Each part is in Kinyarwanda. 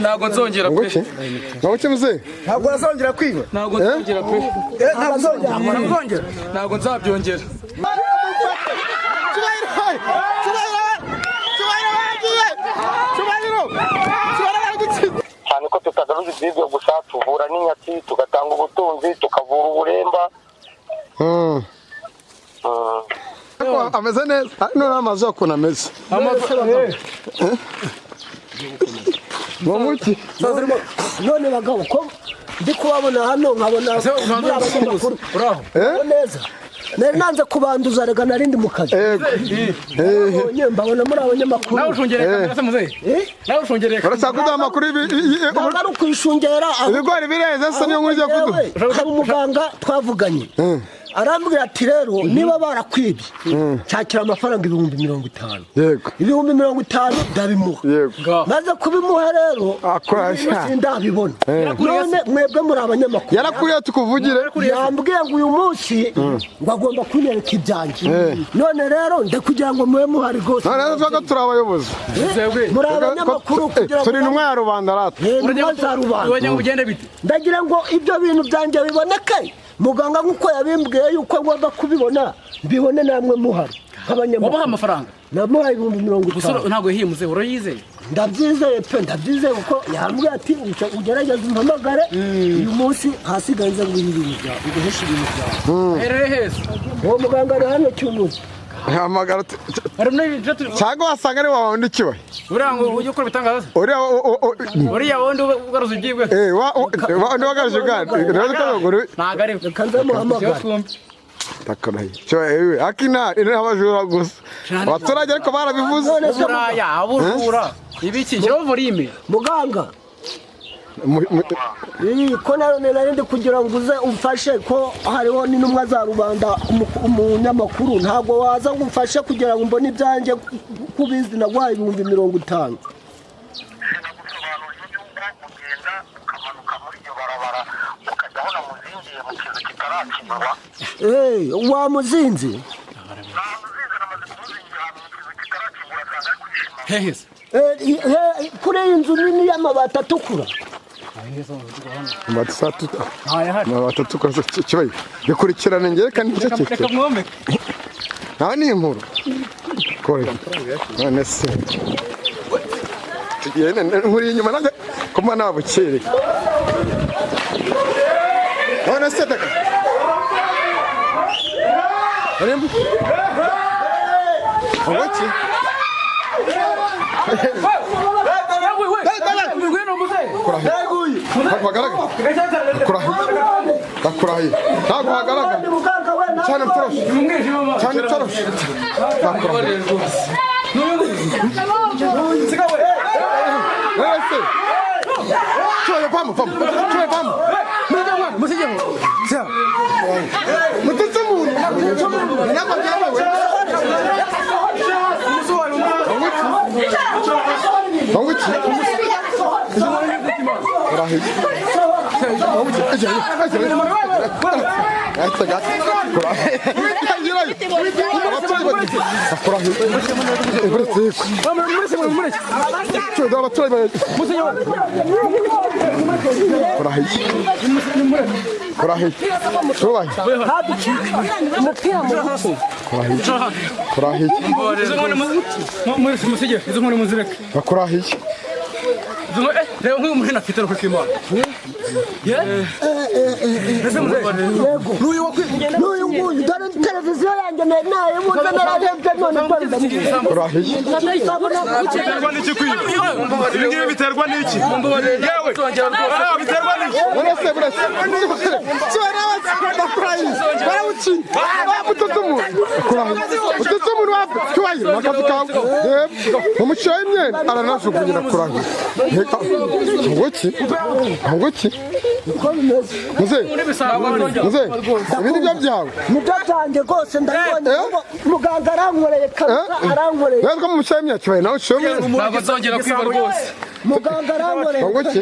ntabwo nzongera pe ntabwo azongera kwiba ntabwo nzongera pe ntabwo nzabyongera cyane ko tutagaruza ibyibwe gusa tuvura n'inyatsi tugatanga ubutunzi tukavura uburemba. ameze neza none amazi ukuntu ameze none bagabo ko ndi kubabona hano nkabona abanyamakuru neza nari nanze kubanduza rega narindi mu kazi mbabona muri abanyamakuru nawe ushungereka mbese muzehe nawe ushungereka urashaka amakuru ntabwo ari ukwishungera ibigori bireze se niyo nkuru ugiye kuduha hari umuganga twavuganye arambwira ati rero niba barakwibye cyakira amafaranga 50,000 yego 50,000 ndabimuha maze kubimuha rero ndabibona none mwebwe muri abanyamakuru yarakuriye tukuvugire yambwiye ngo uyu munsi ngo agomba kunyereka ibyanjye none rero ndakugira ngo mube muhari rwose none twaga turi abayobozi muri abanyamakuru kugira ngo turi numwe ya rubanda rata ndagira ngo ibyo bintu byanjye biboneke muganga nkuko yabimbwiye yuko ngomba kubibona mbibone namwe muhari wabaha amafaranga namuhaye 50,000 ntabwo yahimuze urayizeye ndabyizeye pe ndabyizeye kuko yambwiye ati ugerageze umpamagare uyu munsi hasigaye nze ngwiririza uguhesha ibintu byawe hereheza uwo muganga ari hano cyumuzi hamagara cyangwa wasanga ari wawe ndikiwe uriya ngo ujye ukora ibitangaza uriya wundi ugaruza ibyibwe wundi wagaruza ubwandu ntabwo ari kanze muhamagara takaraye cyo ewe akina ine abajura gusa abaturage ariko barabivuze buraya abujura ibiki kiro volume muganga ko narindi kugira ngo uze umfashe ko hariho n'intumwa za rubanda umunyamakuru ntabwo waza ngo umfashe kugira ngo mbone ibyanjye kubizi nagwaye 50,000 wa muzinzi heheza kuri iyi nzu nini y'amabati atukura amabati atukura kibaye bikurikirana ngerekana icyo kintu reka mwome nta ni inkuru kore none se tugiye nkuri inyuma nanjye kuma nabukere none se daga Arimo. What's it? n'uyu nguyu dore televiziyo yanjye nayo muze nararebye none biterwa n'iki kwiba ibi ngibi biterwa n'iki yewe biterwa n'iki umucyo w'imyenda aranasukunyira kurahira ngoki muze ibindi byo byawe nibyo byanjye rwose ndabonye muganga arankoreye kabisa arankoreye ntabwo mu mucyo w'imyenda kibaye nawe ushobora ntabwo nzongera kwiba rwose muganga arankoreye ngoki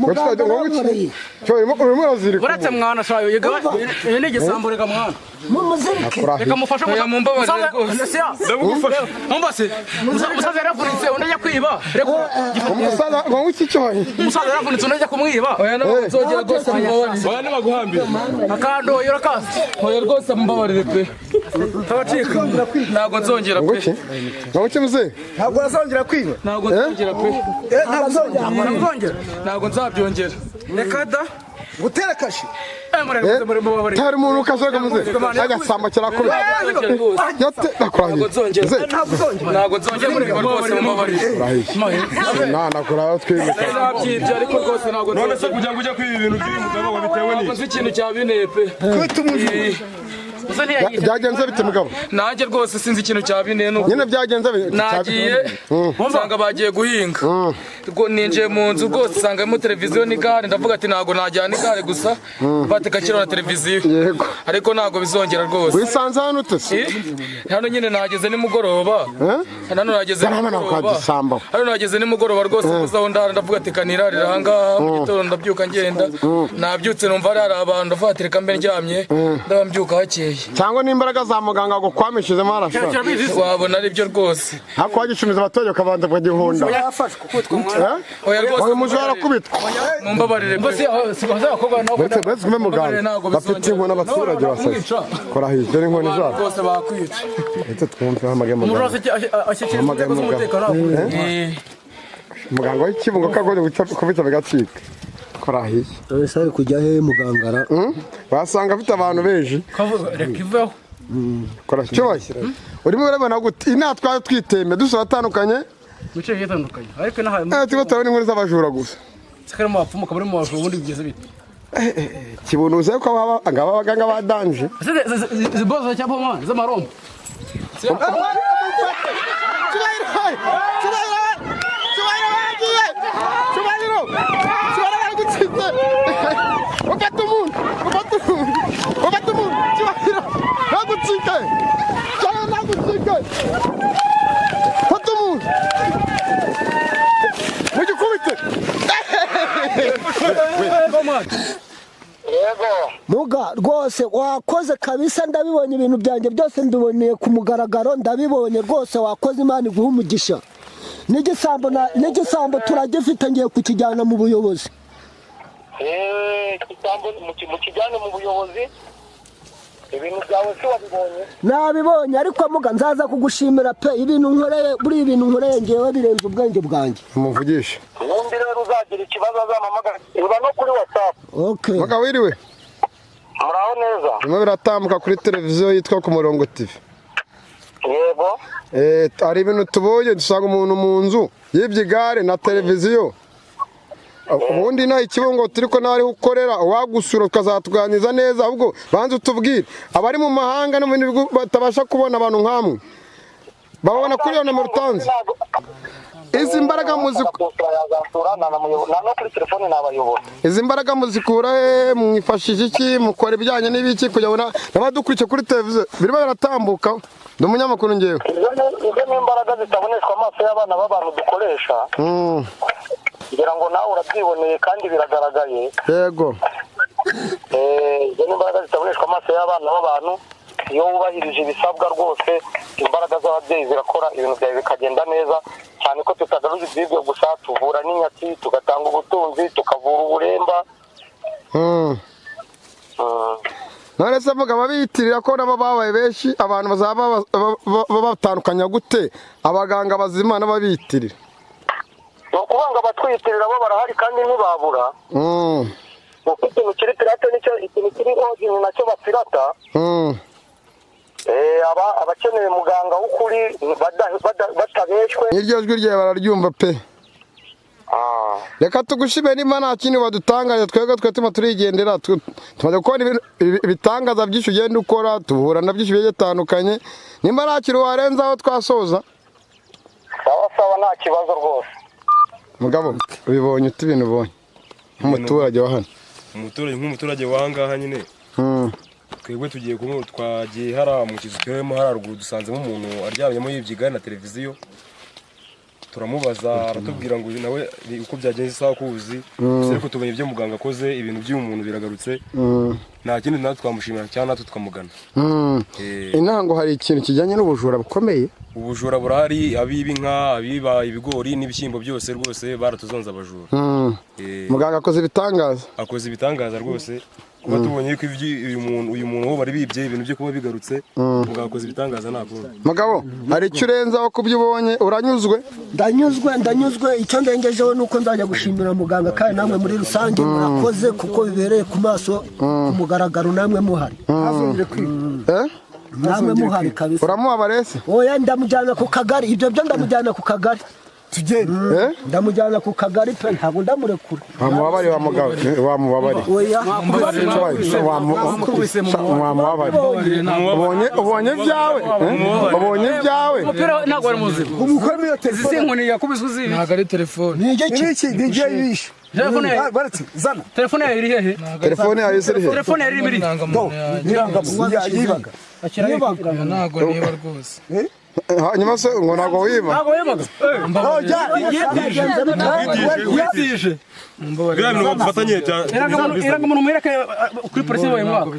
muganga arankoreye urimo urazirika uretse mwana shayo iyi ni igisambo reka mwana mumuzirike reka mufashe mumbabarire rwose ndagufasha mumbase umusaza yaravunitse undi ajya kwiba umusaza ngo iki cyoye umusaza yaravunitse undi ajya kumwiba oya ntabwo nzongera rwose mumbabarire oya nibaguhambira akandoye urakase oya rwose mumbabarire pe tabacika ntabwo nzongera pe ngoki muze ntabwo azongera kwiba ntabwo nzongera pe ntabwo nzabyongera reka da gutera kashi tari umuntu ukazoga muze agasamba kirakubita yote nakurahiye ntabwo nzongera kwiba rwose mumbabarire nakuraho twibika nabyibye ariko rwose ntabwo none se kugira ngo ujye kwiba ibintu by'uyu mugabo wabitewe n'iki nzi ikintu cyabineye pe byagenze bite mugabo nanjye rwose sinzi ikintu cyabineye nuko nyine byagenze nagiye nsanga bagiye guhinga ninjiye mu nzu rwose nsangamo televiziyo n'igare ndavuga ati ntabwo najyana igare gusa mfatika kiro na televiziyo ariko ntabwo bizongera rwose wisanze hano utese hano nyine nageze nimugoroba hano nageze nimugoroba rwose kuzaho ndara ndavuga ati kanirarira ahangaha mu gitondo ndabyuka ngenda nabyutse numva hari abantu ndavuga ati reka mbe ndyamye ndabambyuka hakeye cyangwa n'imbaraga za muganga ngo kwamishizemo arasha wabona ari byo rwose hako wagishimiza abaturage ukabanza kugihunda oya rwose umujura arakubitwa mumbabarire bose abakobwa nabo betse kumwe muganga bafite inkoni abaturage basaze kora hirya dore inkoni zabo rwose bakwica ndetse twumve hamagaye muganga muganga w'ikibungo kagoye kubita bigacika korahiye ese ari kujya he mugangara basanga afite abantu beje reka iveho kora cyoye urimo urabona gute inatwa twiteme dusaba atandukanye muce yitandukanye ariko nahaye tuba turabona inkuru z'abajura gusa sekara mu bapfumu kaburi mu bajura ubundi bigeze bite kibunuze ko abaganga badanje zibozo cyangwa mwana z'amarombo muga rwose wakoze kabisa ndabibonye ibintu byanjye byose mbiboneye ku mugaragaro ndabibonye rwose wakoze Imana iguha umugisha n'igisambo turagifite ngiye kukijyana mu buyobozi mukijyane mu buyobozi ibintu byawe si wabibonye nabibonye ariko muga nzaza kugushimira pe ibintu nkoreye buri ibintu nkoreye ngewe birenze ubwenge bwanjye umuvugisha ubundi rero uzagira ikibazo azamamagara iba no kuri WhatsApp muga wiriwe muraho neza birimo biratambuka kuri televiziyo yitwa ku murongo TV yego hari ibintu tubonye dusanga umuntu mu nzu yibye igare na televiziyo ubundi nta ikibungo turi ko nawe ukorera wagusura tukazatuganiriza neza ahubwo banze utubwire abari mu mahanga no mu bindi bihugu batabasha kubona abantu nk'amwe babona kuri iyo nomero utanze izi mbaraga izi mbaraga muzikura he mwifashije iki mukora ibijyanye n'ibiki kugira ngo n'abadukurikiye kuri televiziyo birimo biratambuka ndi umunyamakuru ngewe izo ni imbaraga zitaboneshwa amaso y'abana b'abantu dukoresha kugira ngo nawe urabyiboneye kandi biragaragaye yego izo ni imbaraga zitaboneshwa amaso y'abana b'abantu iyo wubahirije ibisabwa rwose imbaraga z'ababyeyi zirakora ibintu byawe bikagenda neza cyane ko tutagaruza ibyibwe gusa tuvura n'inyatsi tugatanga ubutunzi tukavura uburemba none se mvuga ababiyitirira ko nabo babaye benshi abantu bazaba batandukanya gute abaganga bazima n'ababiyitirira ni ukuvuga ngo abatwiyitirira bo barahari kandi ntibabura kuko ikintu kiri pirate nicyo ikintu kiri odini nacyo bapirata. Abakeneye muganga w'ukuri batabeshwe. Iryo jwi ryawe bararyumva pe. Reka tugushime nimba nta kintu badutangaje twebwe tuma turigendera tumaze gukora ibitangaza byinshi ugenda ukora tuhura na byinshi bigiye bitandukanye nimba nta kintu warenzaho twasoza. Sawa nta kibazo rwose. Mugabo ubibonye ute ibintu ubonye nk'umuturage wa hano? Nk'umuturage wahangaha nyine twebwe tugiye twagiye hara mu kizu twemo hararuguru dusanzemo umuntu aryamyemo y'ibyigana na televiziyo turamubaza aratubwira ngo nawe uko byagenze isaha kuzi ariko tubonye ibyo muganga akoze ibintu by'umuntu biragarutse nta kindi natwe twamushimira cyane natwe tukamugana. Intango hari ikintu kijyanye n'ubujura bukomeye. Ubujura burahari, abiba inka, abiba ibigori n'ibishyimbo byose rwose baratuzonza abajura. Muganga akoze ibitangaza. Akoze ibitangaza rwose. Kuba tubonye ko uyu muntu wo bari bibye ibintu byo kuba bigarutse muganga akoze ibitangaza nako. Mugabo hari icyo urenzaho ku byo ubonye uranyuzwe? Ndanyuzwe icyo ndengejeho nuko nzajya gushimira muganga kandi namwe muri rusange murakoze kuko bibereye ku maso umugaragaro namwe muhari. Namwe muhari kabisa. Uramuha barese? Oya ndamujyana ku kagari ibyo ndamujyana ku kagari. Tugende. Ndamujyana ku kagari pe ntabwo ndamurekura. Wamubabari wa mugabo wamubabari. Oya. Ubonye byawe? Ubonye byawe? Ntabwo ari muzima. Umukwemi yo telefone. Zinkoni yakubiswe zibi. Ntabwo ari telefone. Nige yishe. Telefone yawe iri hehe? Telefone yawe iri hehe? Telefone yawe iri muri. Yibaga. Ntabwo niba rwose. Hanyuma se ngo ntabwo wiba? Ntabwo wibaga. Yitije. Biriya bintu bafatanye cyane. Iraga umuntu mwireke kuri polisi wawe mwaka.